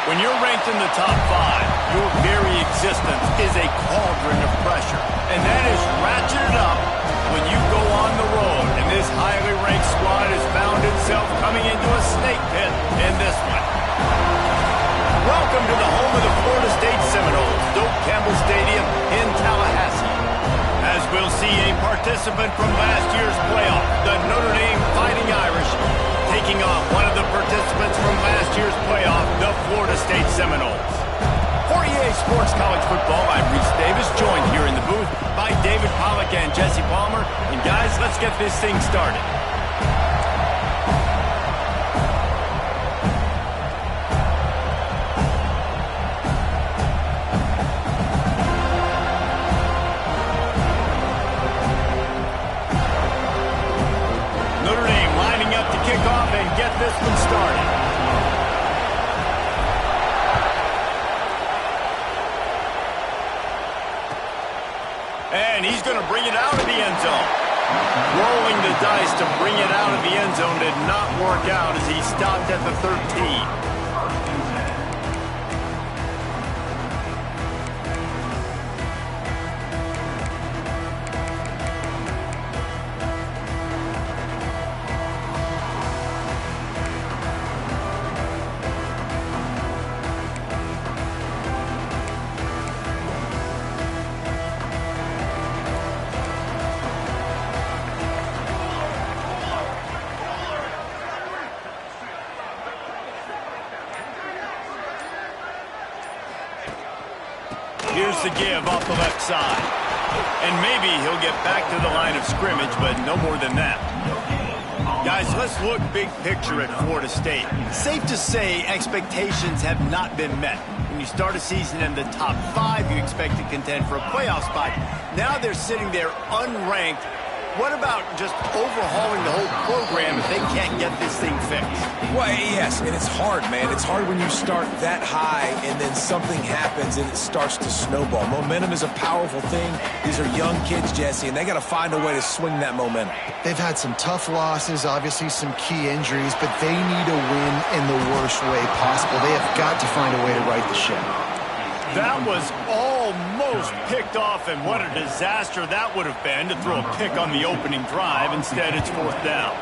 When you're ranked in the top 5, your very existence is a cauldron of pressure. And that is ratcheted up when you go on the road. And this highly ranked squad has found itself coming into a snake pit in this one. Welcome to the home of the Florida State Seminoles, Doak Campbell Stadium in Tallahassee. As we'll see a participant from last year's playoff, the Notre Dame Fighting Irish, taking on one of the participants from last year's playoff, the Florida State Seminoles. For EA Sports College Football, I'm Reese Davis, joined here in the booth by David Pollack and Jesse Palmer. And guys, let's get this thing started. Get this one started. And he's going to bring it out of the end zone. Rolling the dice to bring it out of the end zone did not work out as he stopped at the 13. Here's the give off the left side. And maybe he'll get back to the line of scrimmage, but no more than that. Guys, let's look big picture at Florida State. Safe to say expectations have not been met. When you start a season in the top 5, you expect to contend for a playoff spot. Now they're sitting there unranked. What about just overhauling the whole program if they can't get this thing fixed? Well, yes, and it's hard, man. It's hard when you start that high and then something happens and it starts to snowball. Momentum is a powerful thing. These are young kids, Jesse, and they got to find a way to swing that momentum. They've had some tough losses, obviously some key injuries, but they need a win in the worst way possible. They have got to find a way to right the ship. That was almost picked off, and what a disaster that would have been to throw a pick on the opening drive. Instead, it's 4th down.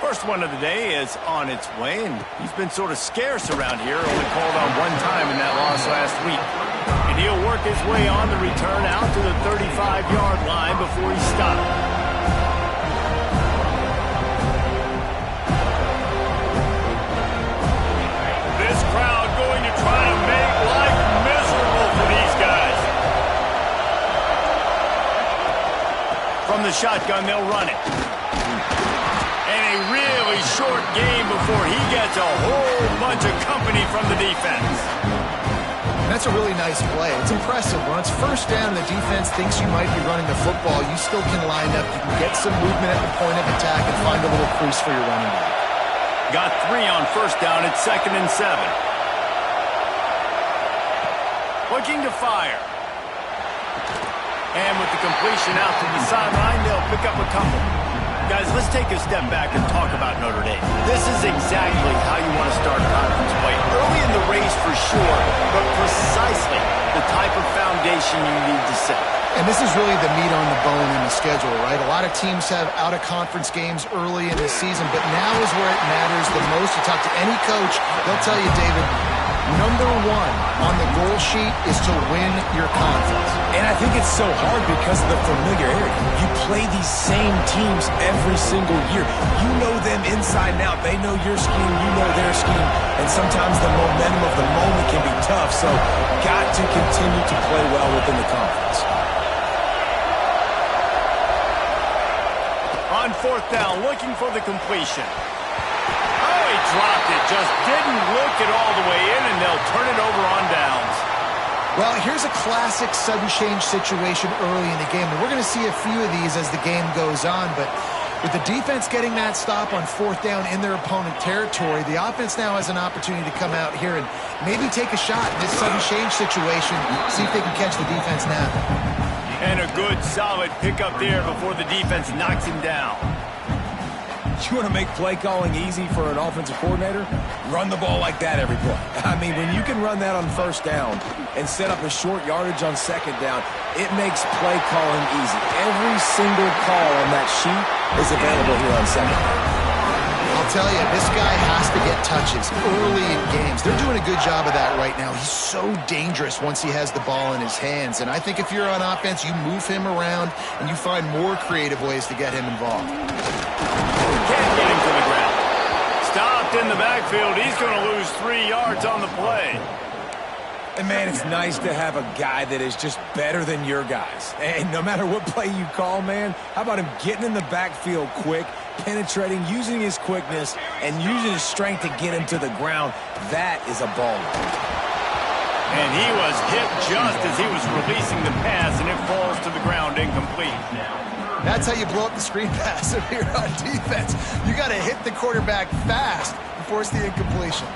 First one of the day is on its way, and he's been sort of scarce around here, only called on one time in that loss last week. And he'll work his way on the return out to the 35-yard line before he stopped. This crowd going to try to make life miserable for these guys. From the shotgun, they'll run it. And a really short game before he gets a whole bunch of company from the defense. That's a really nice play. It's impressive. When it's 1st down and the defense thinks you might be running the football, you still can line up. You can get some movement at the point of attack and find a little crease for your running back. Got 3 on 1st down. It's 2nd and 7. Looking to fire. And with the completion out to the sideline, they'll pick up a couple. Guys, let's take a step back and talk about Notre Dame. This is exactly how you want to start conference play. Early in the race for sure, but precisely the type of foundation you need to set. And this is really the meat on the bone in the schedule, right? A lot of teams have out-of-conference games early in the season, but now is where it matters the most. You talk to any coach, they'll tell you, David, number 1 on the goal sheet is to win your conference. And I think it's so hard because of the familiarity. You play these same teams every single year. You know them inside and out. They know your scheme, you know their scheme. And sometimes the momentum of the moment can be tough. So got to continue to play well within the conference. On 4th down, looking for the completion. Oh, he dropped it. Just didn't look it all the way in, and they'll turn it over on downs. Well, here's a classic sudden change situation early in the game. And we're going to see a few of these as the game goes on. But with the defense getting that stop on 4th down in their opponent territory, the offense now has an opportunity to come out here and maybe take a shot in this sudden change situation, see if they can catch the defense now. And a good, solid pickup there before the defense knocks him down. You want to make play calling easy for an offensive coordinator? Run the ball like that every play. I mean, when you can run that on first down and set up a short yardage on second down, it makes play calling easy. Every single call on that sheet is available here on second down. I'll tell you, this guy has to get touches early in games. They're doing a good job of that right now. He's so dangerous once he has the ball in his hands. And I think if you're on offense, you move him around and you find more creative ways to get him involved. Can't get him to the ground. Stopped in the backfield. He's going to lose 3 yards on the play. And, man, it's nice to have a guy that is just better than your guys. And no matter what play you call, man, how about him getting in the backfield quick, penetrating, using his quickness, and using his strength to get him to the ground? That is a baller. And he was hit just as he was releasing the pass, and it falls to the ground incomplete. That's how you blow up the screen pass if you're on defense. You got to hit the quarterback fast and force the incompletion.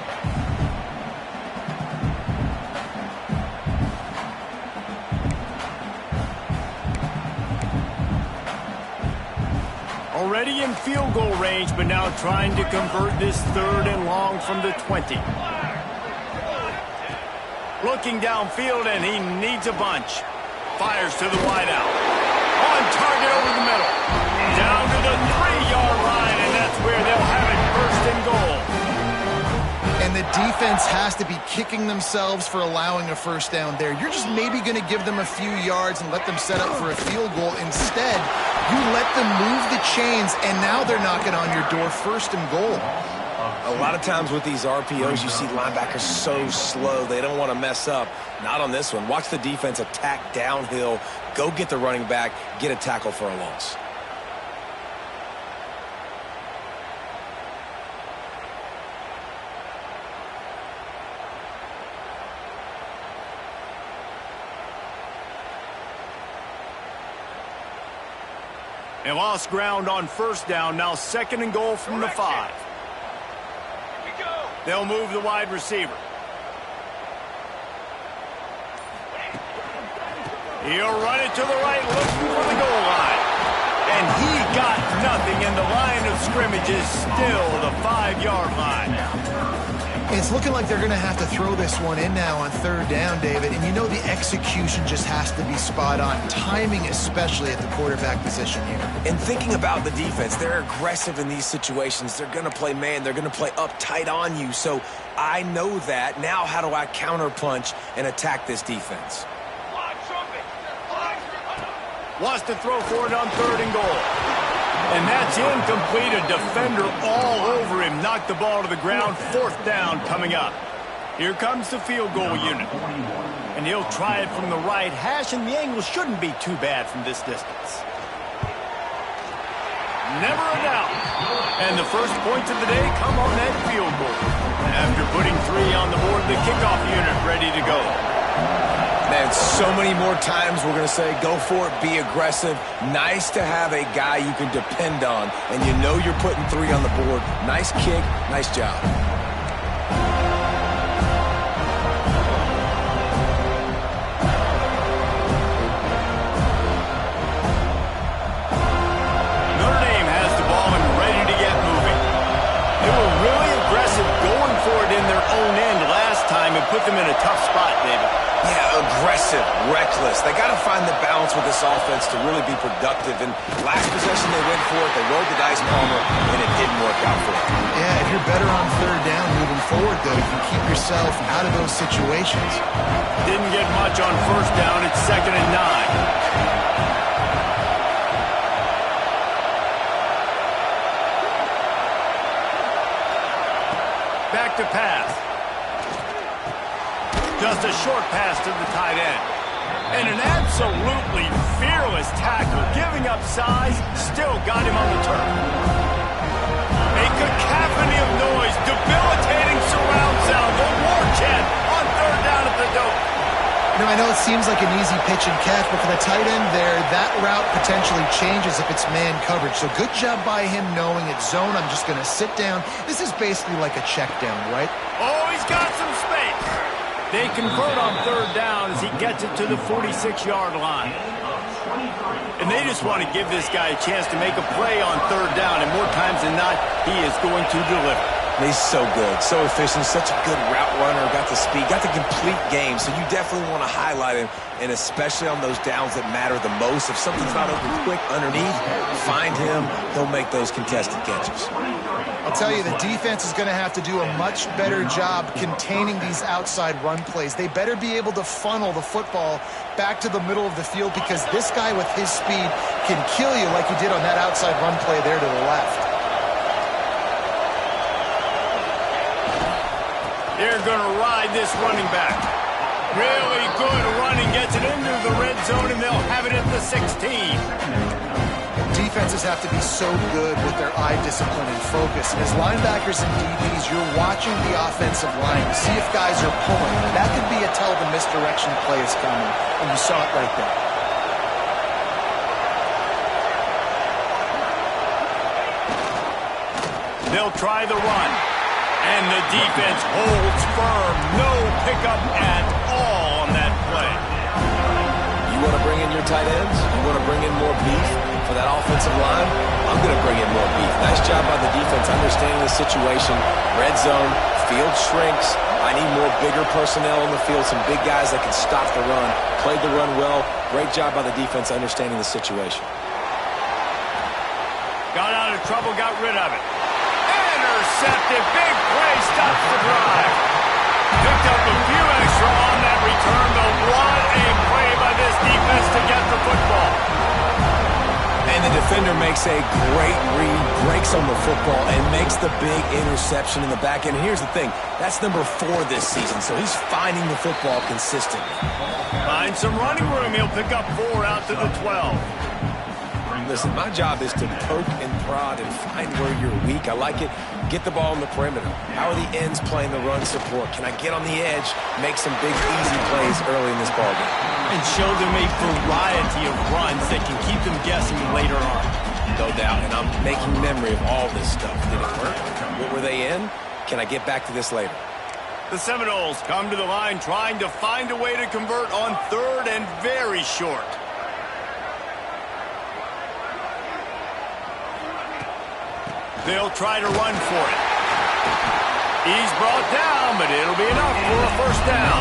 Already in field goal range, but now trying to convert this 3rd and long from the 20. Looking downfield, and he needs a bunch. Fires to the wideout. On target over the middle. Down to the 3-yard line, and that's where they'll have it 1st and goal. And the defense has to be kicking themselves for allowing a first down there. You're just maybe going to give them a few yards and let them set up for a field goal. Instead, you let them move the chains, and now they're knocking on your door 1st and goal. A lot of times with these RPOs, you see linebackers so slow, they don't want to mess up. Not on this one. Watch the defense attack downhill, go get the running back, get a tackle for a loss. They lost ground on 1st down, now 2nd and goal from the 5. They'll move the wide receiver. He'll run it to the right, looking for the goal line. And he got nothing, and the line of scrimmage is still the 5-yard line. It's looking like they're going to have to throw this one in now on 3rd down, David. And you know the execution just has to be spot on. Timing especially at the quarterback position here. And thinking about the defense, they're aggressive in these situations. They're going to play man. They're going to play up tight on you. So I know that. Now how do I counterpunch and attack this defense? Wants to throw for it on 3rd and goal. And that's incomplete. A defender all over him. Knocked the ball to the ground. 4th down coming up. Here comes the field goal unit. And he'll try it from the right hash, and the angle shouldn't be too bad from this distance. Never a doubt. And the first points of the day come on that field goal. After putting 3 on the board, the kickoff unit ready to go. Man, so many more times we're going to say, go for it, be aggressive. Nice to have a guy you can depend on, and you know you're putting 3 on the board. Nice kick, nice job. Notre Dame has the ball and ready to get moving. They were really aggressive going for it in their own end last time and put them in a tough spot, David. Yeah, aggressive, reckless. They got to find the balance with this offense to really be productive. And last possession they went for it, they rolled the dice, Palmer, and it didn't work out for them. Yeah, if you're better on 3rd down moving forward, though, you can keep yourself out of those situations. Didn't get much on 1st down. It's 2nd and 9. Back to pass. Just a short pass to the tight end. And an absolutely fearless tackle, giving up size, still got him on the turf. A cacophony of noise, debilitating surround sound, the war chant on 3rd down at the dope. Now, I know it seems like an easy pitch and catch, but for the tight end there, that route potentially changes if it's man coverage. So good job by him knowing it's zone. I'm just going to sit down. This is basically like a check down, right? Oh, he's got some space. They convert on 3rd down as he gets it to the 46-yard line. And they just want to give this guy a chance to make a play on third down, and more times than not, he is going to deliver. He's so good, so efficient, such a good route runner, got the speed, got the complete game, so you definitely want to highlight him, and especially on those downs that matter the most. If something's not open quick underneath, find him, he'll make those contested catches. I'll tell you, the defense is going to have to do a much better job containing these outside run plays. They better be able to funnel the football back to the middle of the field, because this guy with his speed can kill you like he did on that outside run play there to the left. They're going to ride this running back. Really good running, gets it into the red zone, and they'll have it at the 16. Defenses have to be so good with their eye discipline and focus. And as linebackers and DBs, you're watching the offensive line to see if guys are pulling. That could be a tell the misdirection play is coming, and you saw it right there. They'll try the run. And the defense holds firm. No pickup at all on that play. You want to bring in your tight ends? You want to bring in more beef for that offensive line? I'm going to bring in more beef. Nice job by the defense understanding the situation. Red zone, field shrinks. I need more bigger personnel on the field, some big guys that can stop the run. Played the run well. Great job by the defense understanding the situation. Got out of trouble, got rid of it. Intercepted, big play, stops the drive. Picked up a few extra on that return, but what a play by this defense to get the football. And the defender makes a great read, breaks on the football, and makes the big interception in the back end. Here's the thing, that's number 4 this season, so he's finding the football consistently. Find some running room, he'll pick up 4 out to the 12. Listen, my job is to poke and prod and find where you're weak. I like it. Get the ball in the perimeter. How are the ends playing the run support? Can I get on the edge, make some big, easy plays early in this ballgame? And show them a variety of runs that can keep them guessing later on. No doubt, and I'm making memory of all this stuff. Did it work? What were they in? Can I get back to this later? The Seminoles come to the line trying to find a way to convert on third and very short. They'll try to run for it. He's brought down, but it'll be enough for a first down.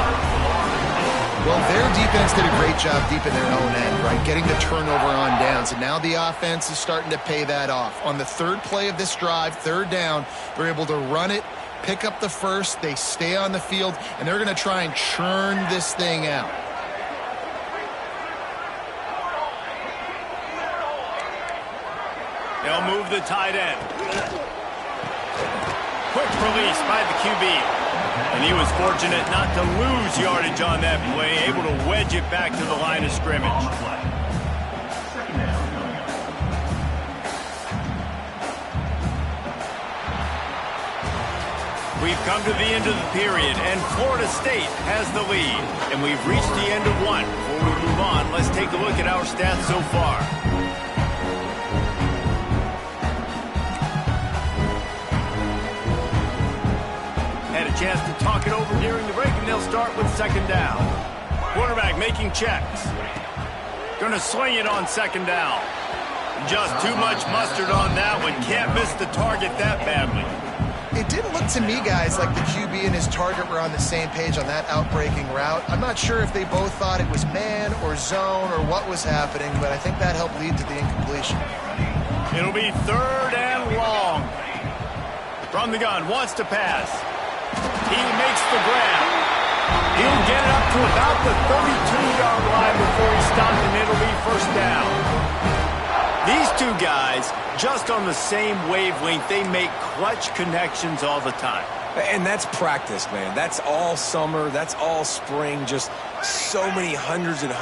Well, their defense did a great job deep in their own end, right? Getting the turnover on downs, and now the offense is starting to pay that off. On the third play of this drive, third down, they're able to run it, pick up the first, they stay on the field, and they're going to try and churn this thing out. They'll move the tight end. Quick release by the QB. And he was fortunate not to lose yardage on that play, able to wedge it back to the line of scrimmage. We've come to the end of the period, and Florida State has the lead. And we've reached the end of one. Before we move on, let's take a look at our stats so far. Had a chance to talk it over during the break, and they'll start with second down. Quarterback making checks. Going to sling it on second down. Just too much mustard on that one. Can't miss the target that badly. It didn't look to me, guys, like the QB and his target were on the same page on that outbreaking route. I'm not sure if they both thought it was man or zone or what was happening, but I think that helped lead to the incompletion. It'll be third and long. From the gun, wants to pass. He makes the grab. He'll get it up to about the 32-yard line before he's stopped, and it'll be first down. These two guys, just on the same wavelength, they make clutch connections all the time. And that's practice, man. That's all summer. That's all spring. Just so many hundreds and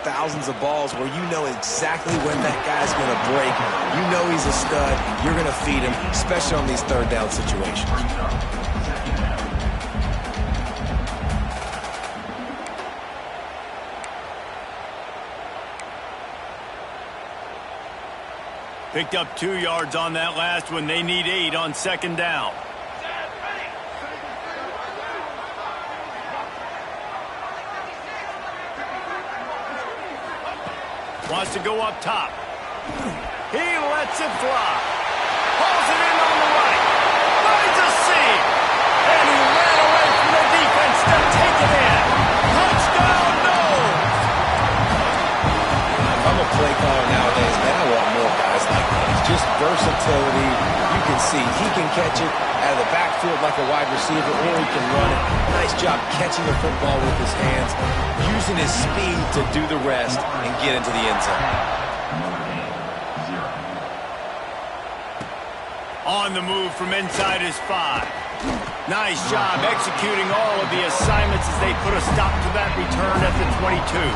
thousands of balls where you know exactly when that guy's going to break. You know he's a stud. You're going to feed him, especially on these third down situations. Picked up 2 yards on that last one. They need 8 on second down. Wants to go up top. He lets it fly. Pulls it in on the right. Finds a seam. And he ran away from the defense to take it in. Touchdown, Noles! If I'm a play caller nowadays, man, I want more guys like these. Just versatility. You can see he can catch it out of the backfield like a wide receiver, or he can run it. Nice job catching the football with his hands, using his speed to do the rest and get into the end zone. On the move from inside his 5. Nice job executing all of the assignments as they put a stop to that return at the 22.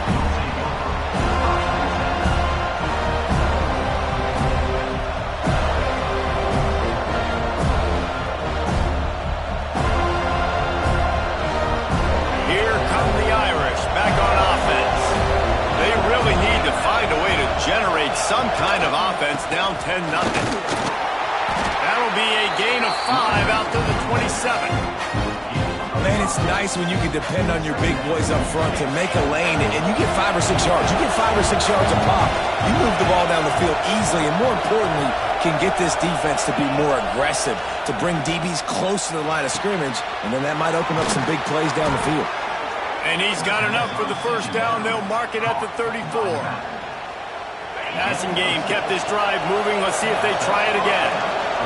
Generate some kind of offense down 10-0. That'll be a gain of 5 out to the 27. Man, it's nice when you can depend on your big boys up front to make a lane and you get 5 or 6 yards. You get 5 or 6 yards a pop. You move the ball down the field easily and, more importantly, can get this defense to be more aggressive, to bring DBs close to the line of scrimmage, and then that might open up some big plays down the field. And he's got enough for the first down. They'll mark it at the 34. Passing game kept this drive moving. Let's see if they try it again.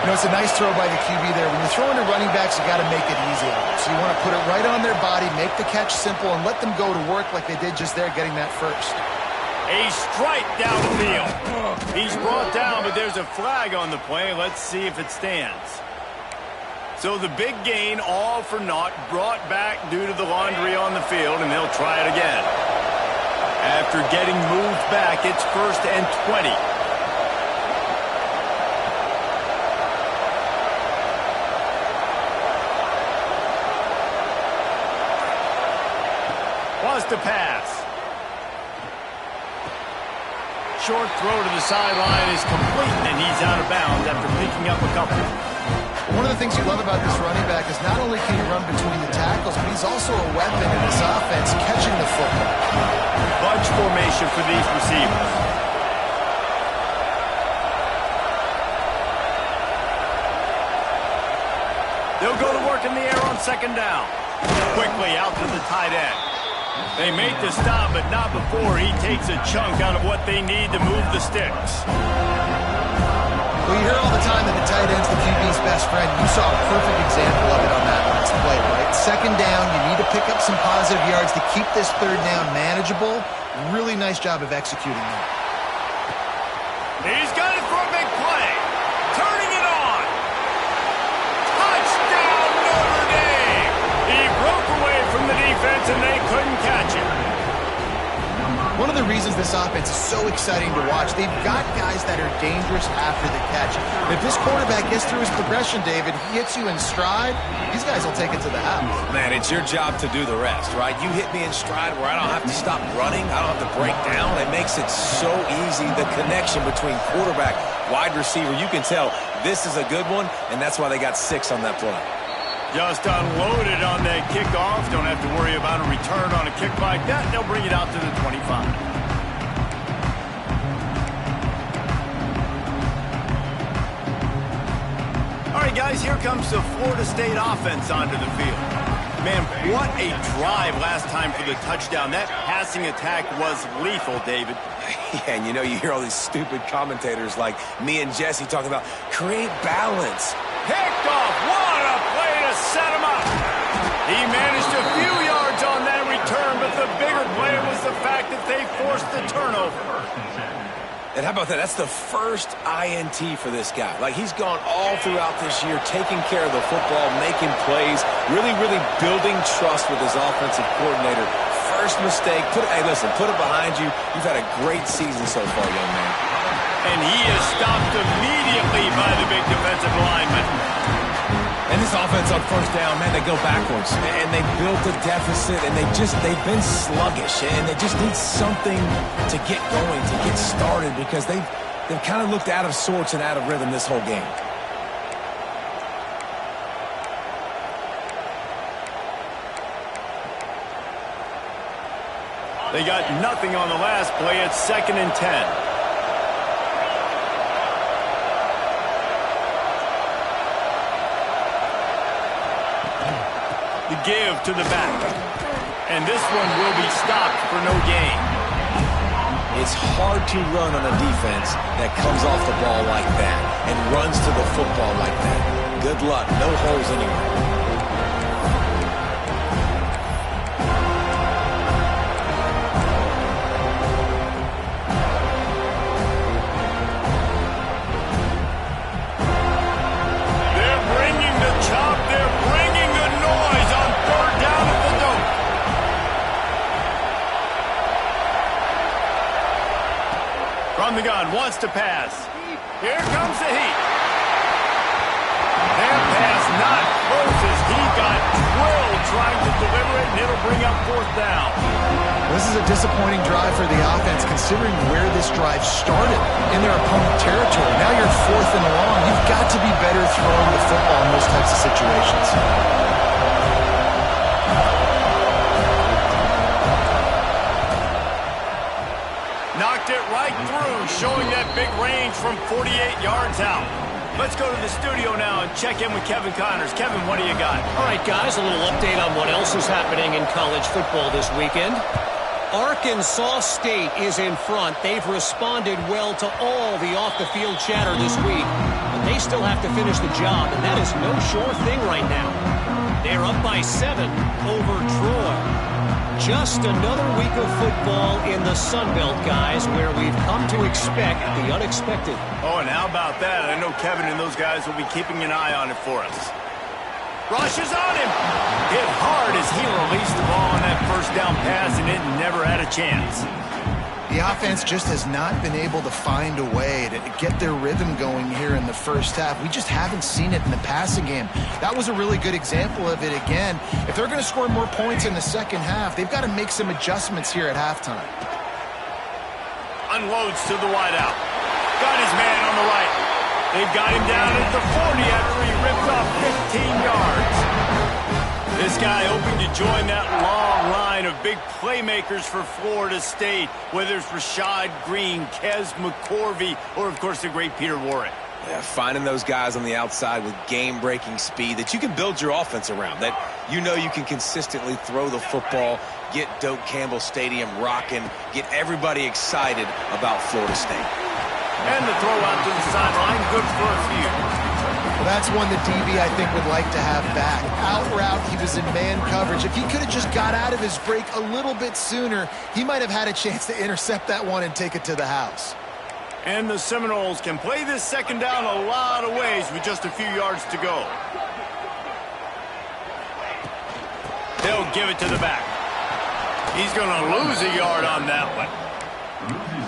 You know, it's a nice throw by the QB there. When you're throwing to running backs, you got to make it easy. So you want to put it right on their body, make the catch simple, and let them go to work like they did just there, getting that first. A strike down the field. He's brought down, but there's a flag on the play. Let's see if it stands. So the big gain, all for naught, brought back due to the laundry on the field, and they'll try it again. After getting moved back, it's 1st and 20. Wants to pass. Short throw to the sideline is complete, and he's out of bounds after picking up a couple. One of the things you love about this running back is not only can he run between the tackles, but he's also a weapon in this offense, catching the football. Bunch formation for these receivers. They'll go to work in the air on 2nd down. Quickly out to the tight end. They make the stop, but not before he takes a chunk out of what they need to move the sticks. Well, you hear all the time that the tight end's the QB's best friend. You saw a perfect example of it on that last play, right? 2nd down, you need to pick up some positive yards to keep this 3rd down manageable. Really nice job of executing that. He's got it for a big play. Turning it on. Touchdown, Notre Dame. He broke away from the defense, and they couldn't catch him. One of the reasons this offense is so exciting to watch, they've got guys that are dangerous after the catch. If this quarterback gets through his progression, David, he hits you in stride, these guys will take it to the house. Man, it's your job to do the rest, right? You hit me in stride where I don't have to stop running, I don't have to break down. It makes it so easy, the connection between quarterback, wide receiver. You can tell this is a good one, and that's why they got 6 on that play. Just unloaded on that kickoff. Don't have to worry about a return on a kick like that. They'll bring it out to the 25. All right, guys, here comes the Florida State offense onto the field. Man, what a drive last time for the touchdown. That passing attack was lethal, David. Yeah, and you know, you hear all these stupid commentators like me and Jesse talking about create balance. Picked off. What a play to set him up. He managed a few yards on that return, but the bigger play was the fact that they forced the turnover. And how about that? That's the first INT for this guy. Like, he's gone all throughout this year, taking care of the football, making plays, really building trust with his offensive coordinator. First mistake, hey, listen, put it behind you. You've had a great season so far, young man. And he is stopped immediately by the big defensive lineman. And this offense on 1st down, man, they go backwards. And they built a deficit, and they've been sluggish. And they just need something to get going, to get started, because they've kind of looked out of sorts and out of rhythm this whole game. They got nothing on the last play. It's 2nd and 10. The give to the back. And this one will be stopped for no gain. It's hard to run on a defense that comes off the ball like that and runs to the football like that. Good luck. No holes anywhere. From the gun, wants to pass. Here comes the heat. Their pass not close as he got drilled trying to deliver it, and it'll bring up 4th down. This is a disappointing drive for the offense, considering where this drive started in their opponent territory. Now you're 4th and long. You've got to be better throwing the football in those types of situations. Knocked it right through, showing that big range from 48 yards out. Let's go to the studio now and check in with Kevin Connors. Kevin, what do you got? All right, guys, a little update on what else is happening in college football this weekend. Arkansas State is in front. They've responded well to all the off-the-field chatter this week, but they still have to finish the job, and that is no sure thing right now. They're up by 7 over Troy. Just another week of football in the Sun Belt, guys, where we've come to expect the unexpected. Oh, and how about that? I know Kevin and those guys will be keeping an eye on it for us. Rushes on him. Hit hard as he released the ball on that 1st down pass, and it never had a chance. The offense just has not been able to find a way to get their rhythm going here in the first half. We just haven't seen it in the passing game. That was a really good example of it again. If they're going to score more points in the second half, they've got to make some adjustments here at halftime. Unloads to the wideout. Got his man on the right. They've got him down at the 40 after he ripped off 15 yards. This guy hoping to join that long line of big playmakers for Florida State, whether it's Rashad Green, Kez McCorvey, or, of course, the great Peter Warrick. Yeah, finding those guys on the outside with game-breaking speed that you can build your offense around, that you know you can consistently throw the football, get Doak Campbell Stadium rocking, get everybody excited about Florida State. And the throw out to the sideline, good for a few. Well, that's one that DB, I think, would like to have back. Out route, he was in man coverage. If he could have just got out of his break a little bit sooner, he might have had a chance to intercept that one and take it to the house. And the Seminoles can play this 2nd down a lot of ways with just a few yards to go. They'll give it to the back. He's going to lose a yard on that one.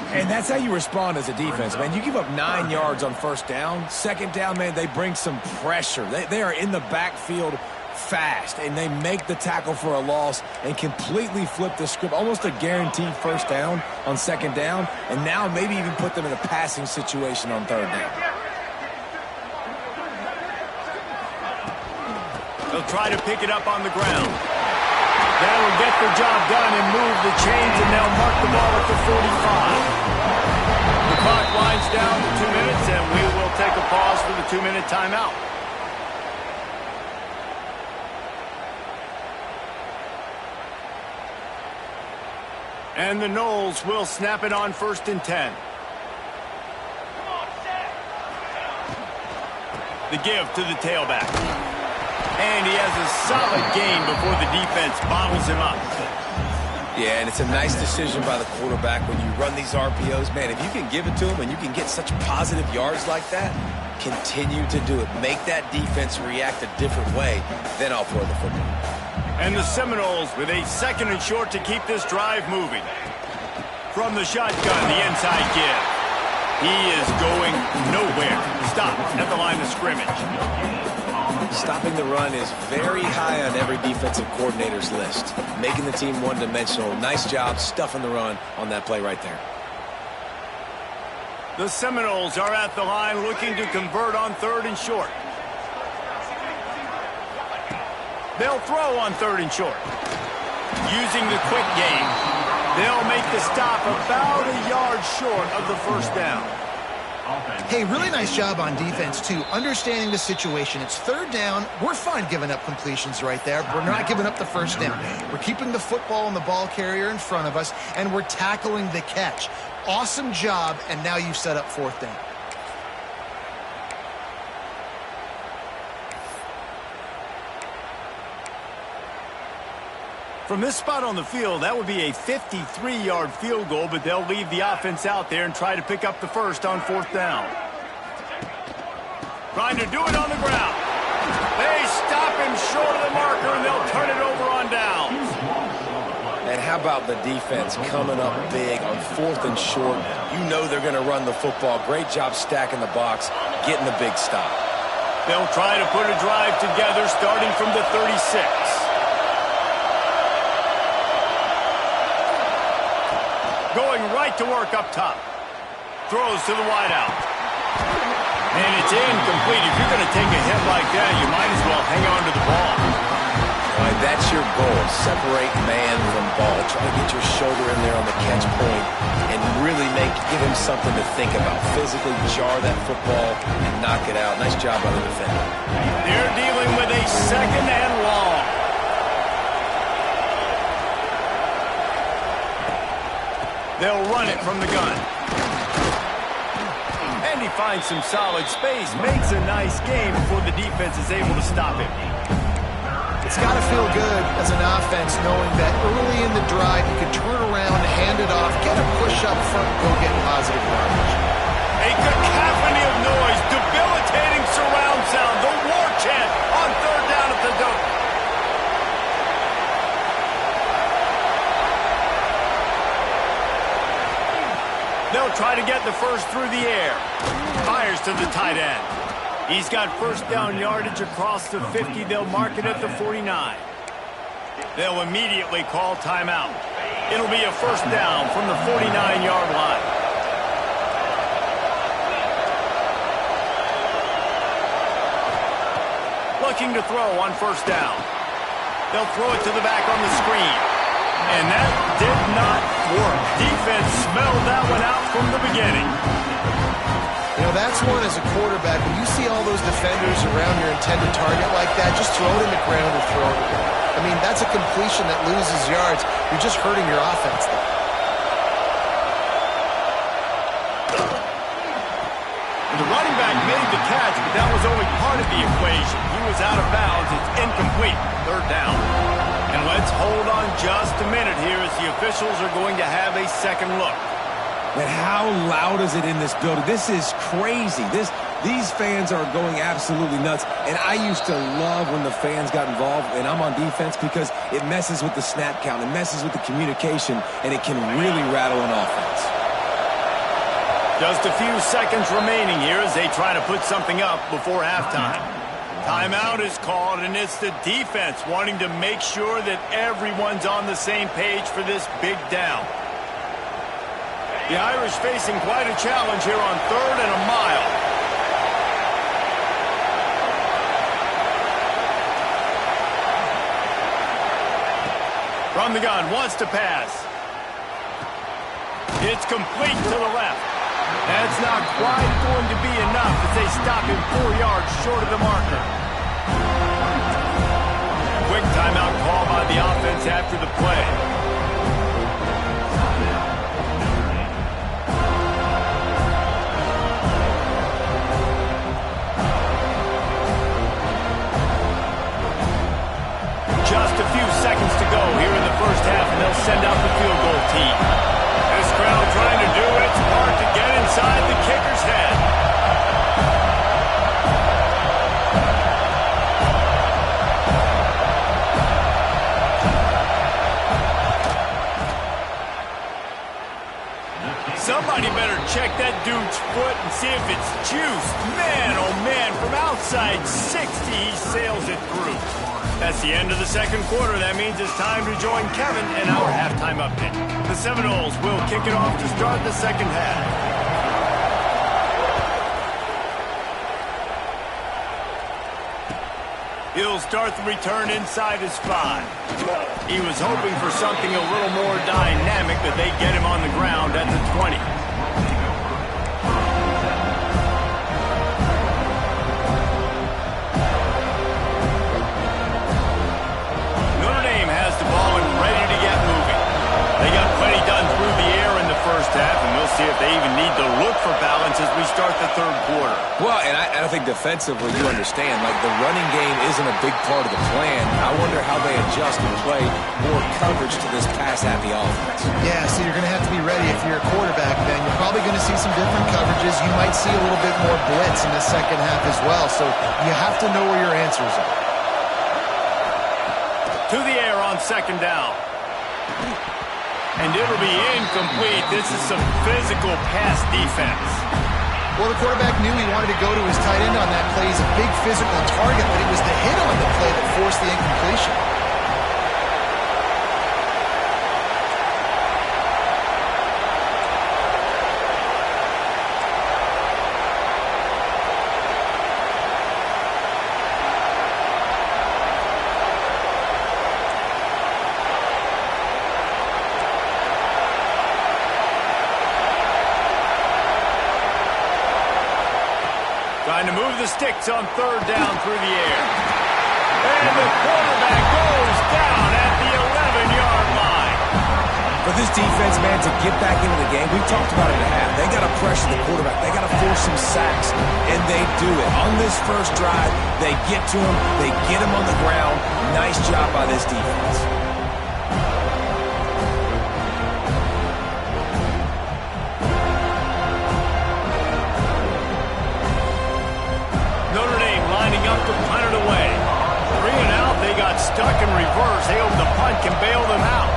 And that's how you respond as a defense, man. You give up 9 yards on 1st down. 2nd down, man, they bring some pressure. They are in the backfield fast, and they make the tackle for a loss and completely flip the script. Almost a guaranteed 1st down on 2nd down, and now maybe even put them in a passing situation on 3rd down. They'll try to pick it up on the ground. That'll get the job done and move the chains, and they'll mark the ball at the 45. The clock winds down to 2 minutes, and we will take a pause for the 2-minute timeout. And the Noles will snap it on 1st and 10. The give to the tailback. And he has a solid gain before the defense bottles him up. Yeah, and it's a nice decision by the quarterback when you run these RPOs. Man, if you can give it to him and you can get such positive yards like that, continue to do it. Make that defense react a different way, then I'll throw the football. And the Seminoles with a 2nd and short to keep this drive moving. From the shotgun, the inside give. He is going nowhere. Stop at the line of scrimmage. Stopping the run is very high on every defensive coordinator's list. Making the team one-dimensional. Nice job stuffing the run on that play right there. The Seminoles are at the line looking to convert on 3rd and short. They'll throw on 3rd and short. Using the quick game. They'll make the stop about a yard short of the first down. Hey, really nice job on defense, too. Understanding the situation. It's third down. We're fine giving up completions right there. We're not giving up the first down. We're keeping the football and the ball carrier in front of us, and we're tackling the catch. Awesome job, and now you've set up fourth down. From this spot on the field, that would be a 53-yard field goal, but they'll leave the offense out there and try to pick up the first on fourth down. Trying to do it on the ground. They stop him short of the marker, and they'll turn it over on downs. And how about the defense coming up big on fourth and short? You know they're going to run the football. Great job stacking the box, getting the big stop. They'll try to put a drive together starting from the 36. Going right to work up top. Throws to the wideout. And it's incomplete. If you're going to take a hit like that, you might as well hang on to the ball. All right, that's your goal. Separate man from ball. Try to get your shoulder in there on the catch point and really give him something to think about. Physically jar that football and knock it out. Nice job by the defender. They're dealing with a second and long. They'll run it from the gun. And he finds some solid space. Makes a nice game before the defense is able to stop him. It's got to feel good as an offense knowing that early in the drive you can turn around, hand it off, get a push up front, go get positive yardage. A cacophony of noise, debilitating surround sound, the war chant on third down at the dope. They'll try to get the first through the air. Fires to the tight end. He's got first down yardage across the 50. They'll mark it at the 49. They'll immediately call timeout. It'll be a first down from the 49-yard line. Looking to throw on first down. They'll throw it to the back on the screen. And that did not work. Defense smelled that one out from the beginning. You know, that's one as a quarterback. When you see all those defenders around your intended target like that, just throw it in the ground or throw it away. I mean, that's a completion that loses yards. You're just hurting your offense there. The running back made the catch, but that was only part of the equation. He was out of bounds. It's incomplete. Third down. And let's hold on just a minute here as the officials are going to have a second look. But how loud is it in this building? This is crazy. These fans are going absolutely nuts. And I used to love when the fans got involved, and I'm on defense, because it messes with the snap count. It messes with the communication, and it can really rattle an offense. Just a few seconds remaining here as they try to put something up before halftime. Timeout is called, and it's the defense wanting to make sure that everyone's on the same page for this big down. The Irish facing quite a challenge here on third and a mile. From the gun, wants to pass. It's complete to the left. That's not quite going to be enough as they stop him 4 yards short of the marker. Quick timeout call by the offense after the play. Just a few seconds to go here in the first half, and they'll send out the field goal team. This crowd trying to do its part to get inside the kicker's head. Somebody better check that dude's foot and see if it's juiced. Man, oh man, from outside 60, he sails it through. That's the end of the second quarter. That means it's time to join Kevin in our halftime update. The Seminoles will kick it off to start the second half. He'll start the return inside his 5. He was hoping for something a little more dynamic, but they get him on the ground at the 20. Notre Dame has the ball and ready to get moving. They got plenty done through the air in the first half, and we'll see if they even need to look for balance as we start the third quarter. Well, and I think defensively, you understand, like the running game isn't a big part of the plan. I wonder how they adjust and play more coverage to this pass-happy offense. Yeah, so you're going to have to be ready if you're a quarterback, then. You're probably going to see some different coverages. You might see a little bit more blitz in the second half as well, so you have to know where your answers are. To the air on second down. And it'll be incomplete. This is some physical pass defense. Well, the quarterback knew he wanted to go to his tight end on that play. He's a big physical target, but it was the hit on the play that forced the incompletion. Trying to move the sticks on third down through the air. And the quarterback goes down at the 11-yard line. For this defense, man, to get back into the game, we've talked about it in half. They got to pressure the quarterback. They got to force some sacks, and they do it. On this first drive, they get to him. They get him on the ground. Nice job by this defense. Notre Dame lining up to punt it away. 3 and out, they got stuck in reverse. They hope the punt can bail them out.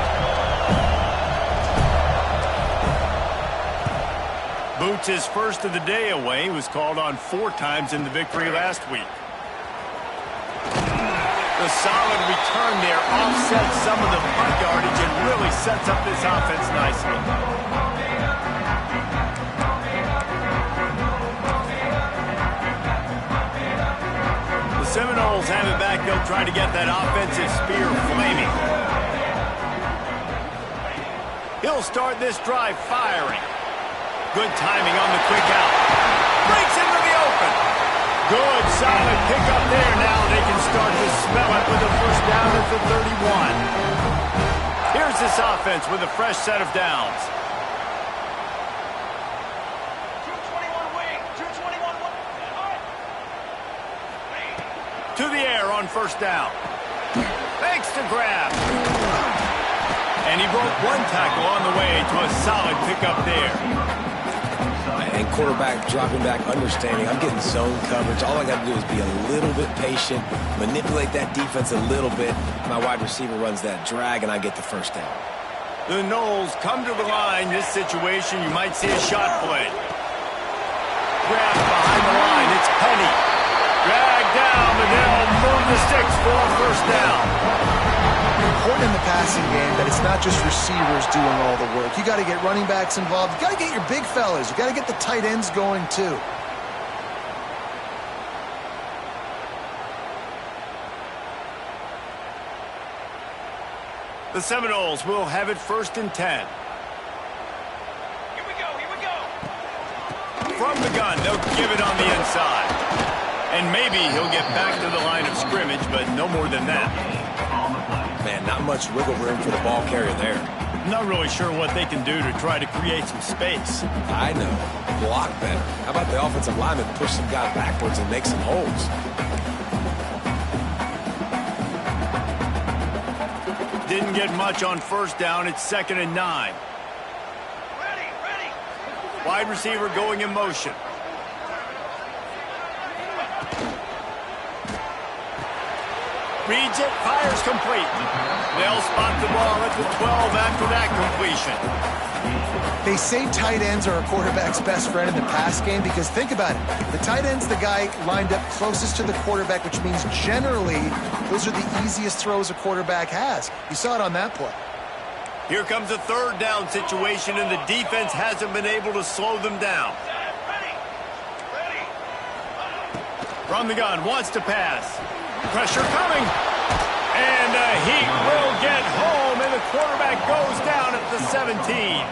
Boots his first of the day away. He was called on 4 times in the victory last week. The solid return there offsets some of the punt yardage and really sets up this offense nicely. The Seminoles have it back. They'll try to get that offensive spear flaming. He'll start this drive firing. Good timing on the quick out. Breaks into the open. Good, solid pickup there. Now they can start to smell it with a first down at the 31. Here's this offense with a fresh set of downs. 221 wing. 221 wing. To the air on first down. Makes the grab. And he broke one tackle on the way to a solid pickup there. And quarterback dropping back, understanding I'm getting zone coverage. All I got to do is be a little bit patient, manipulate that defense a little bit. My wide receiver runs that drag, and I get the first down. The Noles come to the line. This situation, you might see a shot play. Grab behind the line. It's Penny. Drag down, but they'll move the sticks for a first down. Important in the passing game that it's not just receivers doing all the work. You got to get running backs involved. You got to get your big fellas. You got to get the tight ends going too. The Seminoles will have it first and 10. Here we go. Here we go. From the gun, they'll give it on the inside. And maybe he'll get back to the line of scrimmage, but no more than that. Man, not much wiggle room for the ball carrier there. Not really sure what they can do to try to create some space. I know. Block better. How about the offensive lineman push some guy backwards and make some holes? Didn't get much on first down. It's 2nd and 9. Ready. Wide receiver going in motion. Reads it, fires complete. They'll spot the ball at the 12 after that completion. They say tight ends are a quarterback's best friend in the pass game because think about it. The tight end's the guy lined up closest to the quarterback, which means generally those are the easiest throws a quarterback has. You saw it on that play. Here comes a third down situation, and the defense hasn't been able to slow them down. Ready. From the gun, wants to pass. Pressure coming. And he will get home. quarterback goes down at the 17.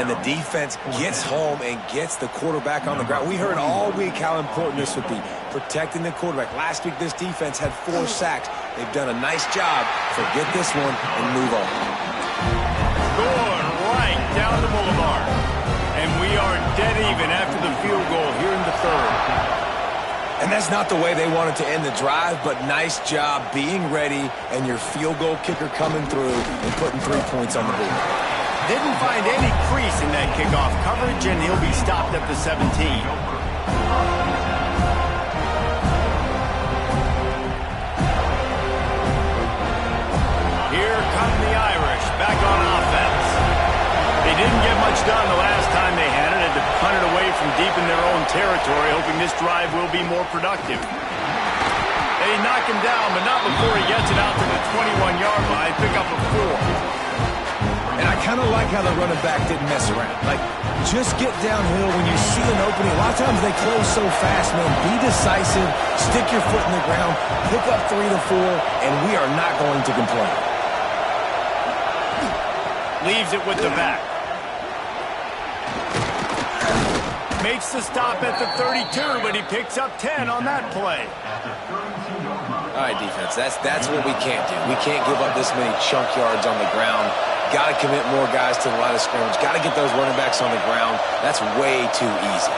And the defense gets home and gets the quarterback on the ground. We heard all week how important this would be, protecting the quarterback. Last week, this defense had 4 sacks. They've done a nice job. Forget this one and move on. Going right down the boulevard. And we are dead even after the field goal here in the third. And that's not the way they wanted to end the drive, but nice job being ready and your field goal kicker coming through and putting 3 points on the board. Didn't find any crease in that kickoff coverage, and he'll be stopped at the 17. Here come the Irish, back on offense. They didn't get much done the last time they had it, to punt it away from deep in their own territory, hoping this drive will be more productive. They knock him down, but not before he gets it out to the 21-yard line, pick up a 4. And I kind of like how the running back didn't mess around. Like, just get downhill when you see an opening. A lot of times they close so fast, man. Be decisive, stick your foot in the ground, pick up 3 to 4, and we are not going to complain. Leaves it with the back. Makes the stop at the 32, but he picks up 10 on that play. All right, defense, that's what we can't do. We can't give up this many chunk yards on the ground. Got to commit more guys to the line of scrimmage. Got to get those running backs on the ground. That's way too easy.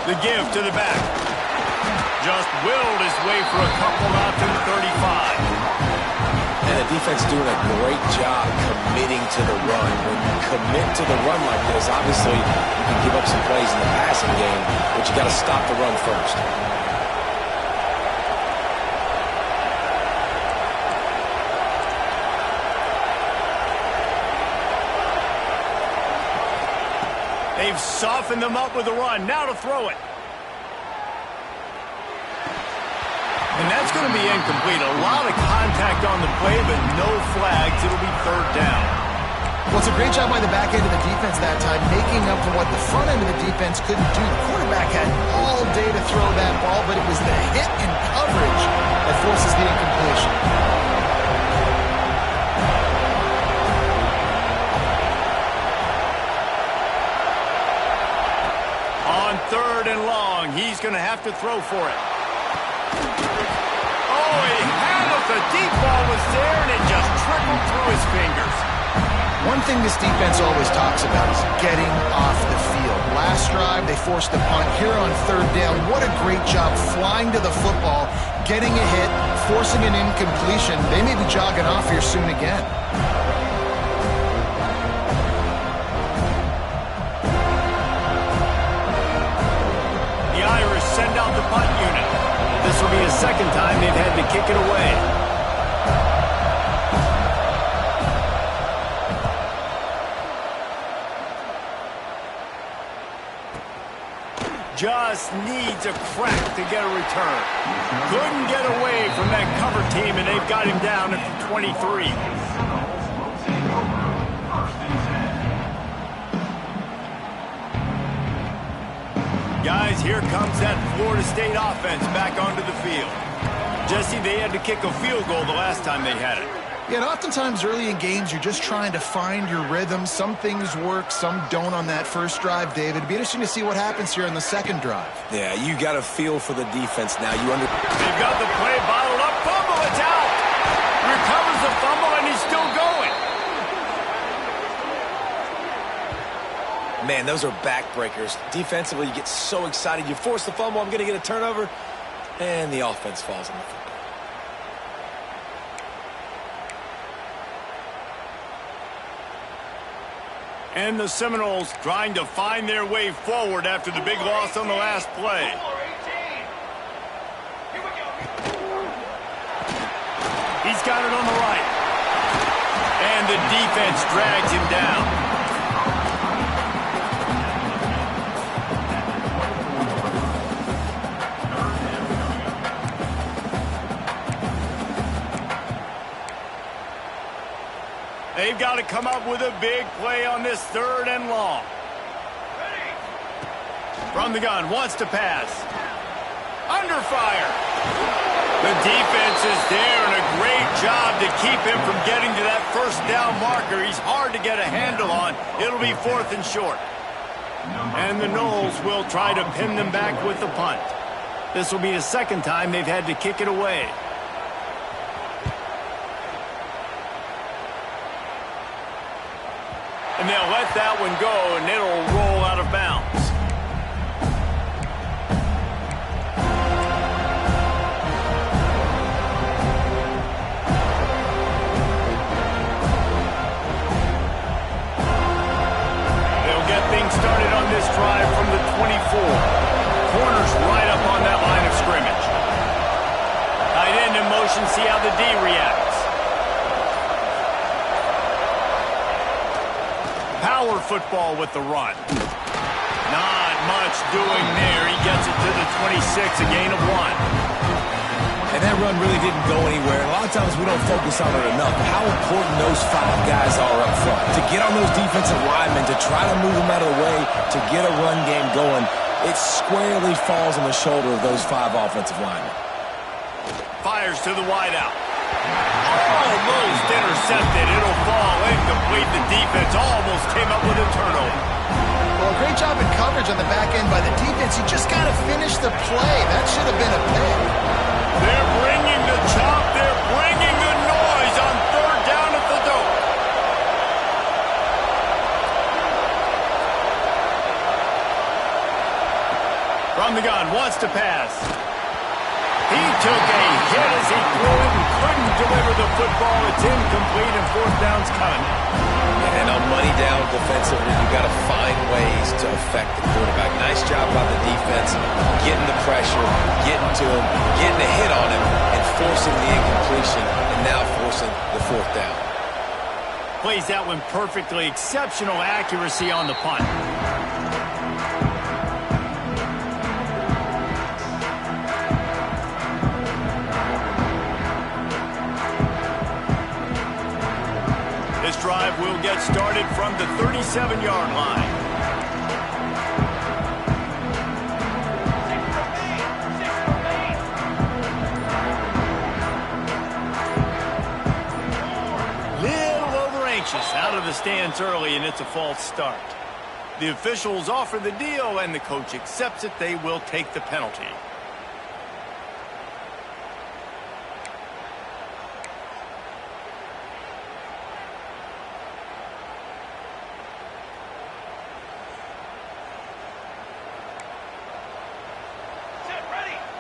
The give to the back. Just willed his way for a couple out to the 35. And the defense doing a great job committing to the run. When you commit to the run like this, obviously you can give up some plays in the passing game, but you got to stop the run first. They've softened them up with a run. Now to throw it. And that's going to be incomplete. A lot of contact on the play, but no flags. It'll be 3rd down. Well, it's a great job by the back end of the defense that time, making up for what the front end of the defense couldn't do. The quarterback had all day to throw that ball, but it was the hit in coverage that forces the incompletion. On 3rd and long, he's going to have to throw for it. Oh, he had it. The deep ball was there, and it just trickled through his fingers. One thing this defense always talks about is getting off the field. Last drive, they forced the punt. Here on 3rd down, what a great job flying to the football, getting a hit, forcing an incompletion. They may be jogging off here soon again. The Irish send out the punt unit. This will be the 2nd time they've had to kick it away. Just needs a crack to get a return. Couldn't get away from that cover team, and they've got him down at the 23. Guys, here comes that Florida State offense back onto the field. Jesse, they had to kick a field goal the last time they had it. Yeah, and oftentimes early in games, you're just trying to find your rhythm. Some things work, some don't on that first drive, David. It'd be interesting to see what happens here on the 2nd drive. Yeah, you got a feel for the defense now. They've got the play bottled up. Fumble, it's out. Recovers the fumble, and he's still going. Man, those are backbreakers. Defensively, you get so excited. You force the fumble, I'm going to get a turnover, and the offense falls on the football. And the Seminoles trying to find their way forward after the big loss on the last play. He's got it on the right. And the defense drags him down. They've got to come up with a big play on this 3rd and long. From the gun, wants to pass. Under fire. The defense is there, and a great job job to keep him from getting to that first down marker. He's hard to get a handle on. It'll be 4th and short. And the Noles will try to pin them back with the punt. This will be the second time they've had to kick it away. And they'll let that one go, and it'll roll out of bounds. They'll get things started on this drive from the 24. Corners right up on that line of scrimmage. Tight end in motion, see how the D reacts. Power football with the run. Not much doing there. He gets it to the 26, a gain of 1. And that run really didn't go anywhere. A lot of times we don't focus on it enough. How important those 5 guys are up front. To get on those defensive linemen, to try to move them out of the way, to get a run game going, it squarely falls on the shoulder of those 5 offensive linemen. Fires to the wideout. Almost intercepted. It'll fall incomplete. The defense almost came up with a turnover. Well, great job in coverage on the back end by the defense. You just got to finish the play. That should have been a pick. They're bringing the chop. They're bringing the noise on 3rd down at the dope. From the gun, wants to pass. He took a hit as he threw it and couldn't deliver the football. It's incomplete and 4th down's coming. And on money down defensively, you've got to find ways to affect the quarterback. Nice job by the defense, getting the pressure, getting to him, getting a hit on him, and forcing the incompletion, and now forcing the 4th down. Plays that one perfectly. Exceptional accuracy on the punt. This drive will get started from the 37-yard line. Little over anxious out of the stands early, and it's a false start. The officials offer the deal, and the coach accepts it. They will take the penalty.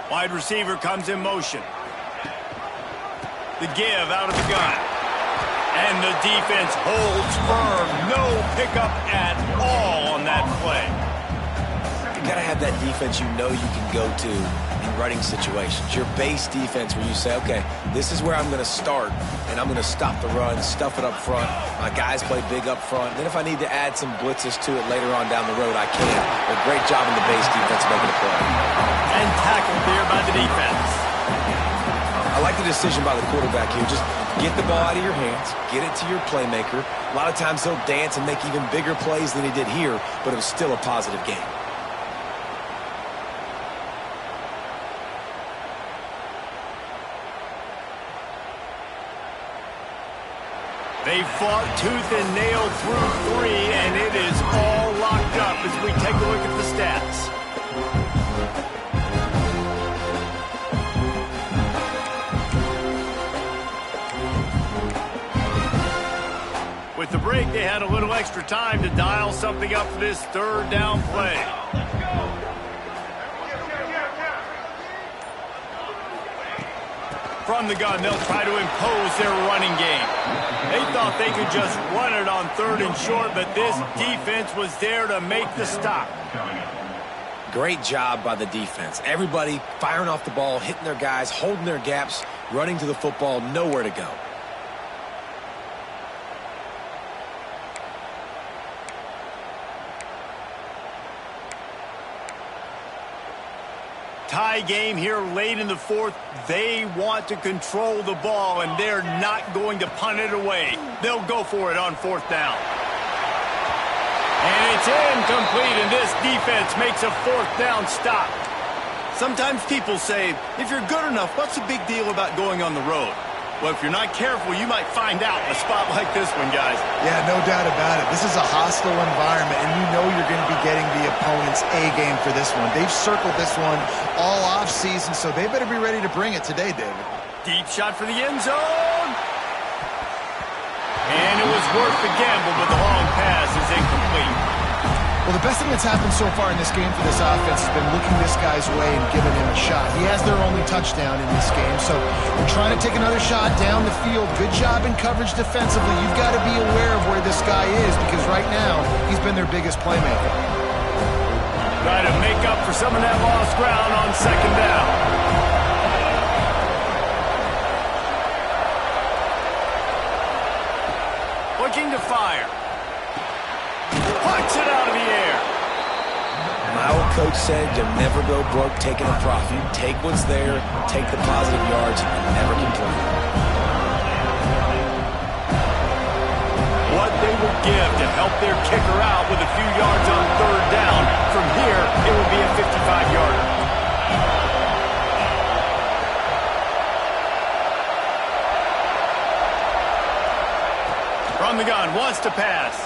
Wide receiver comes in motion. The give out of the gun. And the defense holds firm. No pickup at all on that play. You got to have that defense you know you can go to in running situations. Your base defense where you say, okay, this is where I'm going to start, and I'm going to stop the run, stuff it up front. My guys play big up front. Then if I need to add some blitzes to it later on down the road, I can. But great job in the base defense making a play. And tackled there by the defense. I like the decision by the quarterback here. Just get the ball out of your hands, get it to your playmaker. A lot of times he'll dance and make even bigger plays than he did here, but it was still a positive game. They fought tooth and nail through 3, and it is all locked up as we take a look at the stats. With the break, they had a little extra time to dial something up for this 3rd down play. From the gun, they'll try to impose their running game. They thought they could just run it on 3rd and short, but this defense was there to make the stop. Great job by the defense. Everybody firing off the ball, hitting their guys, holding their gaps, running to the football, nowhere to go. Tie game here late in the 4th. They want to control the ball, and they're not going to punt it away. They'll go for it on 4th down. And it's incomplete, and this defense makes a 4th down stop. Sometimes people say, if you're good enough, what's the big deal about going on the road? Well, if you're not careful, you might find out in a spot like this one, guys. Yeah, no doubt about it. This is a hostile environment, and you know you're going to be getting the opponent's A-game for this one. They've circled this one all off-season, so they better be ready to bring it today, David. Deep shot for the end zone. And it was worth the gamble, but the long pass is incomplete. Well, the best thing that's happened so far in this game for this offense has been looking this guy's way and giving him a shot. He has their only touchdown in this game, so they're trying to take another shot down the field. Good job in coverage defensively. You've got to be aware of where this guy is because right now he's been their biggest playmaker. Trying to make up for some of that lost ground on second down. Looking to fire. Punch it out of the air. My old coach said you'll never go broke taking a profit. You take what's there, take the positive yards, and never complain. What they would give to help their kicker out with a few yards on third down. From here, it will be a 55-yarder. From the gun, wants to pass.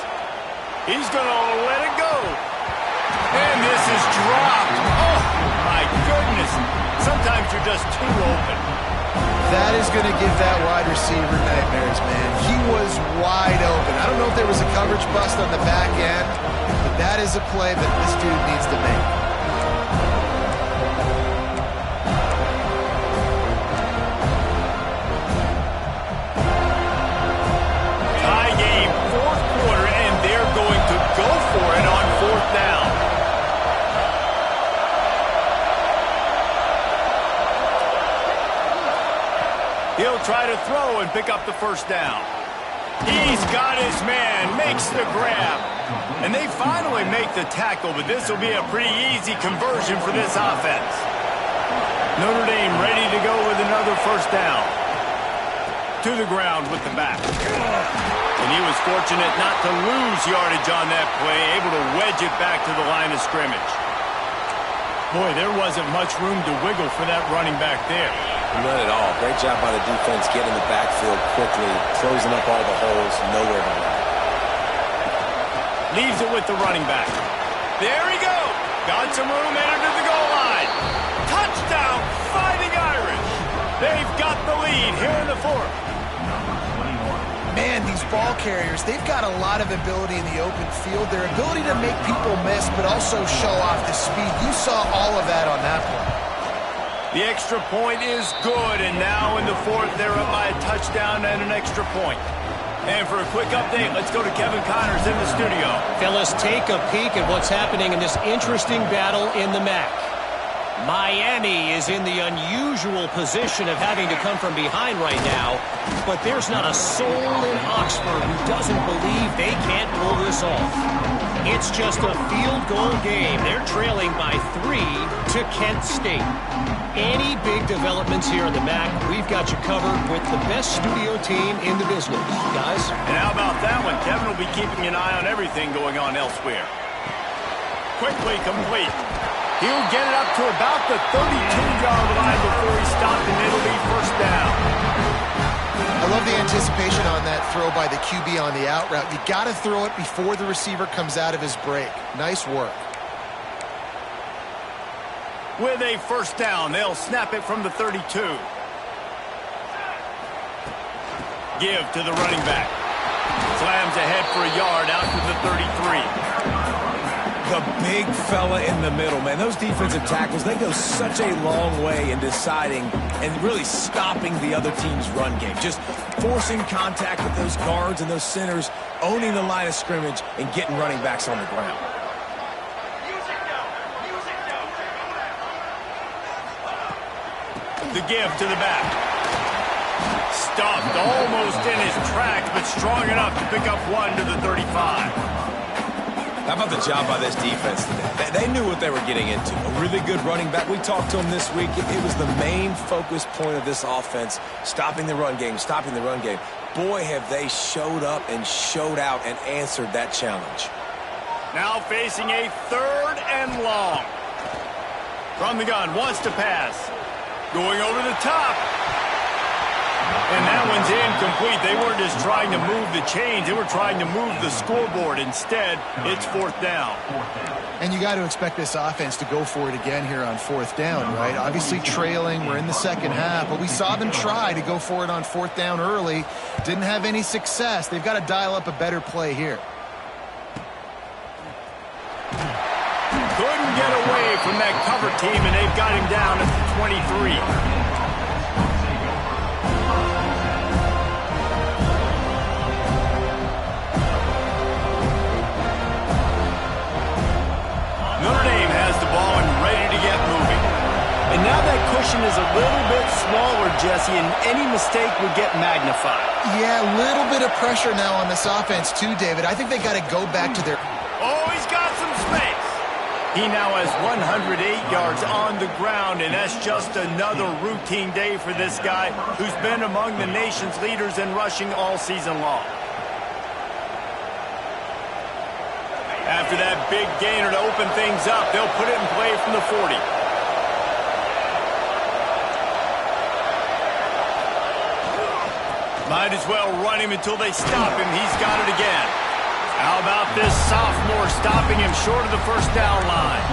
He's going to let it go. And this is dropped. Oh, my goodness. Sometimes you're just too open. That is going to give that wide receiver nightmares, man. He was wide open. I don't know if there was a coverage bust on the back end, but that is a play that this dude needs to make. He'll try to throw and pick up the first down. He's got his man, makes the grab. And they finally make the tackle, but this will be a pretty easy conversion for this offense. Notre Dame ready to go with another first down. To the ground with the back. And he was fortunate not to lose yardage on that play, able to wedge it back to the line of scrimmage. Boy, there wasn't much room to wiggle for that running back there. None at all. Great job by the defense getting in the backfield quickly, closing up all the holes, nowhere to run. Leaves it with the running back. There he goes. Got some room, entered to the goal line. Touchdown, Fighting Irish. They've got the lead here in the fourth. Man, these ball carriers, they've got a lot of ability in the open field. Their ability to make people miss, but also show off the speed. You saw all of that on that play. The extra point is good, and now in the fourth, they're up by a touchdown and an extra point. And for a quick update, let's go to Kevin Connors in the studio. Fellas, take a peek at what's happening in this interesting battle in the MAC. Miami is in the unusual position of having to come from behind right now, but there's not a soul in Oxford who doesn't believe they can't pull this off. It's just a field goal game. They're trailing by 3 to Kent State. Any big developments here in the MAC, we've got you covered with the best studio team in the business. Guys? And how about that one? Kevin will be keeping an eye on everything going on elsewhere. Quickly complete. He'll get it up to about the 32-yard line before he stopped, and it'll be first down. I love the anticipation on that throw by the QB on the out route. You got to throw it before the receiver comes out of his break. Nice work. With a first down, they'll snap it from the 32. Give to the running back. Slams ahead for a yard out to the 33. The big fella in the middle, man. Those defensive tackles, they go such a long way in deciding and really stopping the other team's run game. Just forcing contact with those guards and those centers, owning the line of scrimmage, and getting running backs on the ground. The give to the back. Stuffed almost in his tracks, but strong enough to pick up one to the 35. How about the job by this defense today? They knew what they were getting into. A really good running back. We talked to him this week. It was the main focus point of this offense, stopping the run game, stopping the run game. Boy, have they showed up and showed out and answered that challenge. Now facing a third and long. From the gun, wants to pass. Going over the top. And that incomplete. They weren't just trying to move the chains. They were trying to move the scoreboard. Instead, it's 4th down. And you got to expect this offense to go for it again here on 4th down, right? Obviously trailing. We're in the second half, but we saw them try to go for it on 4th down early. Didn't have any success. They've got to dial up a better play here. Couldn't get away from that cover team, and they've got him down at the 23. Notre Dame has the ball and ready to get moving. And now that cushion is a little bit smaller, Jesse, and any mistake would get magnified. Yeah, a little bit of pressure now on this offense too, David. I think they got to go back to their... Oh, he's got some space. He now has 108 yards on the ground, and that's just another routine day for this guy who's been among the nation's leaders in rushing all season long. After that big gainer to open things up, they'll put it in play from the 40. Might as well run him until they stop him. He's got it again. How about this sophomore stopping him short of the 1st down line?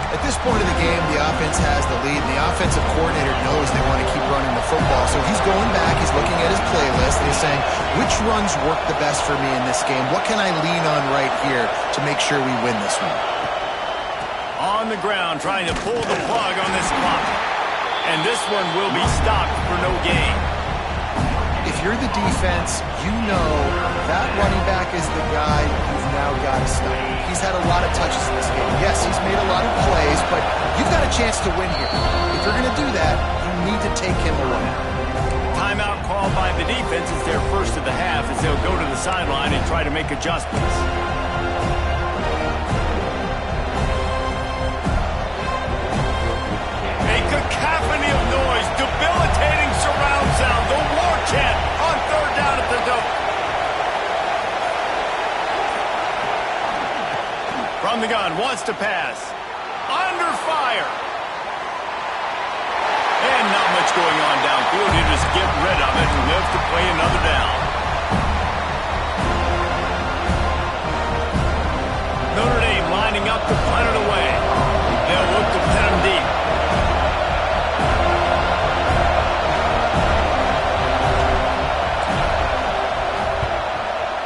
At this point of the game, the offense has the lead, and the offensive coordinator knows they want to keep running the football. So he's going back, he's looking at his playlist, and he's saying, which runs work the best for me in this game? What can I lean on right here to make sure we win this one? On the ground, trying to pull the plug on this clock. And this one will be stopped for no gain. If you're the defense, you know that running back is the guy you've now got to stop. He's had a lot of touches in this game. Yes, he's made a lot of plays, but you've got a chance to win here. If you're going to do that, you need to take him away. Timeout called by the defense is their first of the half as they'll go to the sideline and try to make adjustments. A cacophony of noise, debilitating surround sound, the war chant on 3rd down at the dope. From the gun, wants to pass. Under fire. And not much going on downfield. You just get rid of it and live to play another down. Notre Dame lining up to punt it away. They'll look to pin him deep.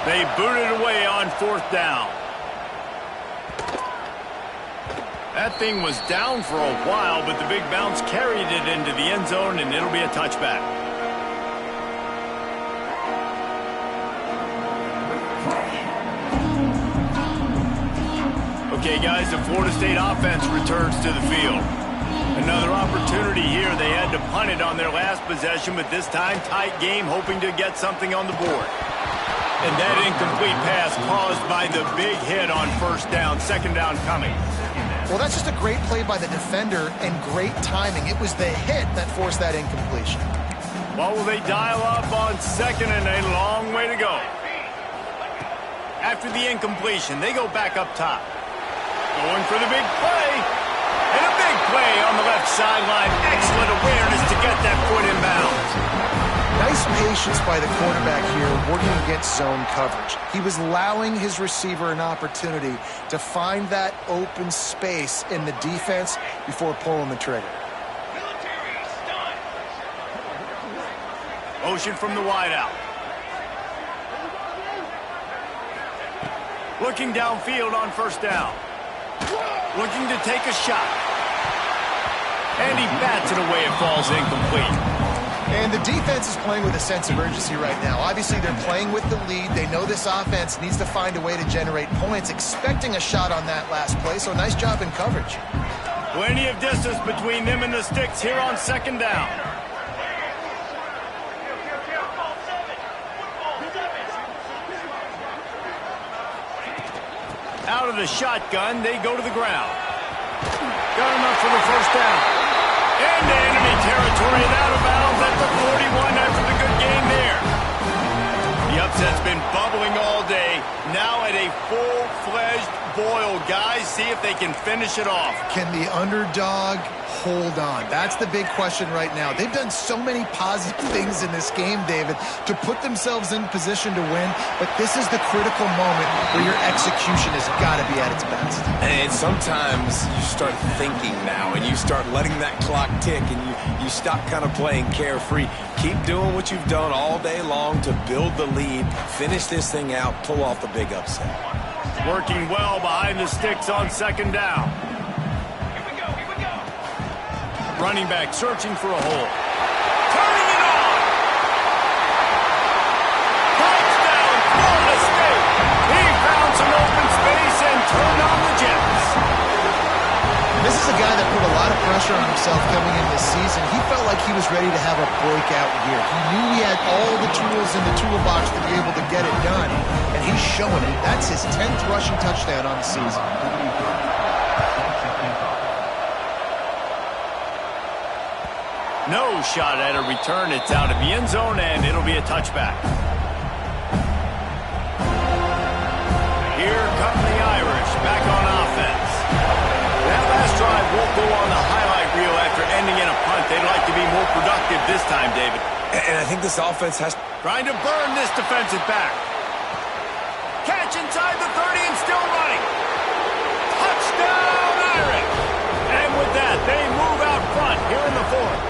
They boot it away on 4th down. That thing was down for a while, but the big bounce carried it into the end zone, and it'll be a touchback. Okay, guys, the Florida State offense returns to the field. Another opportunity here. They had to punt it on their last possession, but this time tight game, hoping to get something on the board. And that incomplete pass caused by the big hit on 1st down, 2nd down coming. Well, that's just a great play by the defender and great timing. It was the hit that forced that incompletion. What will they dial up on 2nd and a long way to go? After the incompletion, they go back up top. Going for the big play. And a big play on the left sideline. Excellent awareness to get that foot in bounds. Nice patience by the quarterback here, working against zone coverage. He was allowing his receiver an opportunity to find that open space in the defense before pulling the trigger. Motion from the wideout. Looking downfield on 1st down. Looking to take a shot. And he bats it away. It falls incomplete. And the defense is playing with a sense of urgency right now. Obviously, they're playing with the lead. They know this offense needs to find a way to generate points, expecting a shot on that last play, so nice job in coverage. Plenty of distance between them and the sticks here on 2nd down. Out of the shotgun, they go to the ground. Got enough for the 1st down. Into enemy territory and out of bounds at the 41 after the good game there. The upset's been bubbling all day. Now at a full-fledged boil. Guys, see if they can finish it off. Can the underdog hold on? That's the big question right now. They've done so many positive things in this game, David, to put themselves in position to win, but this is the critical moment where your execution has got to be at its best. And sometimes you start thinking now, and you start letting that clock tick, and you stop kind of playing carefree. Keep doing what you've done all day long to build the lead, finish this thing out, pull off the big upset. Working well behind the sticks on second down. Here we go, here we go. Running back searching for a hole. Turning it on! Touchdown, Florida State! He found some open space and turned on the Jets. This is a guy that put a lot of pressure on himself coming in this season. He felt like he was ready to have a breakout year. He knew he had all the tools in the toolbox to be able to get it done, and he's showing it. That's his 10th rushing touchdown on the season. No shot at a return. It's out of the end zone, and it'll be a touchback. Here come the Irish back on offense. That last drive won't go on the highlight reel after ending in a punt. They'd like to be more productive this time, David. And I think this offense has... Trying to burn this defensive back. Catch inside the 30 and still running. Touchdown, Irish! And with that, they move out front here in the fourth.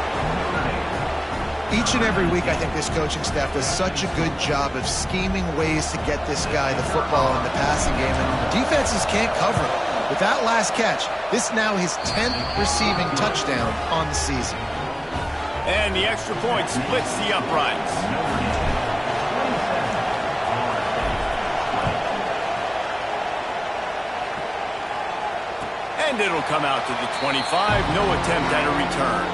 Each and every week, I think this coaching staff does such a good job of scheming ways to get this guy the football in the passing game, and defenses can't cover it. With that last catch, this now his 10th receiving touchdown on the season. And the extra point splits the uprights. And it'll come out to the 25. No attempt at a return.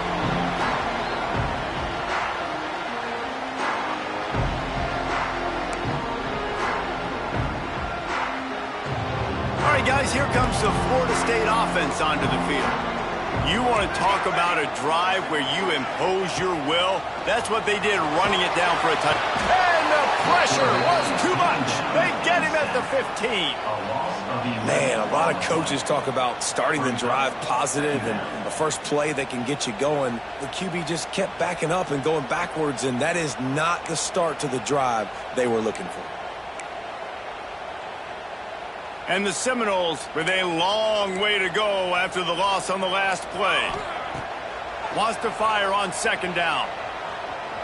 All right, guys, here comes the Florida State offense onto the field. You want to talk about a drive where you impose your will? That's what they did, running it down for a touchdown. And the pressure was too much. They get him at the 15. Man, a lot of coaches talk about starting the drive positive and the first play that can get you going. The QB just kept backing up and going backwards, and that is not the start to the drive they were looking for. And the Seminoles with a long way to go after the loss on the last play. Wants to fire on second down.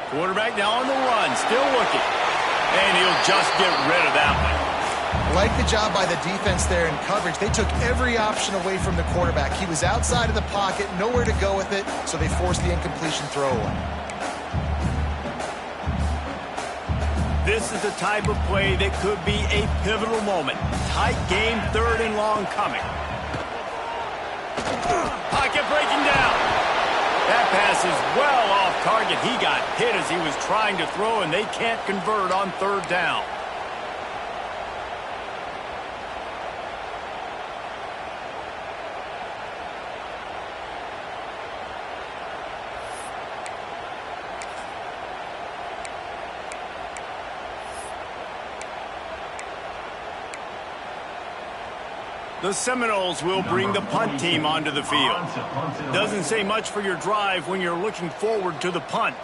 Quarterback now on the run, still looking. And he'll just get rid of that one. Like the job by the defense there in coverage. They took every option away from the quarterback. He was outside of the pocket, nowhere to go with it, so they forced the incompletion throwaway. This is the type of play that could be a pivotal moment. Tight game, third and long coming. Pocket breaking down. That pass is well off target. He got hit as he was trying to throw, and they can't convert on third down. The Seminoles will bring the punt team onto the field. Doesn't say much for your drive when you're looking forward to the punt.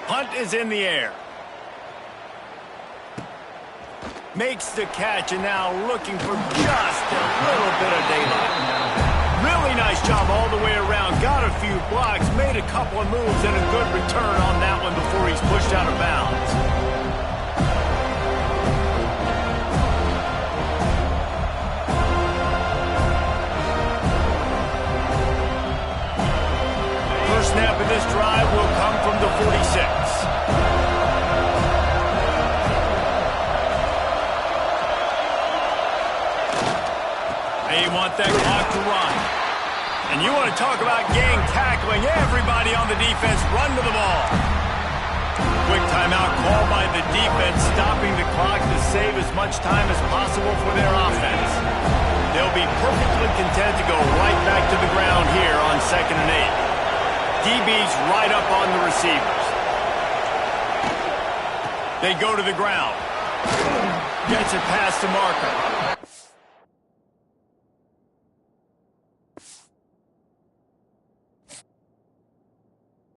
Punt is in the air. Makes the catch, and now looking for just a little bit of daylight. Really nice job all the way around. Got a few blocks, made a couple of moves, and a good return on that one before he's pushed out of bounds. First snap of this drive will come from the 46. They want that clock to run. And you want to talk about gang tackling. Everybody on the defense run to the ball. Quick timeout call by the defense, stopping the clock to save as much time as possible for their offense. They'll be perfectly content to go right back to the ground here on 2nd and 8. DB's right up on the receivers. They go to the ground. Gets it past the marker.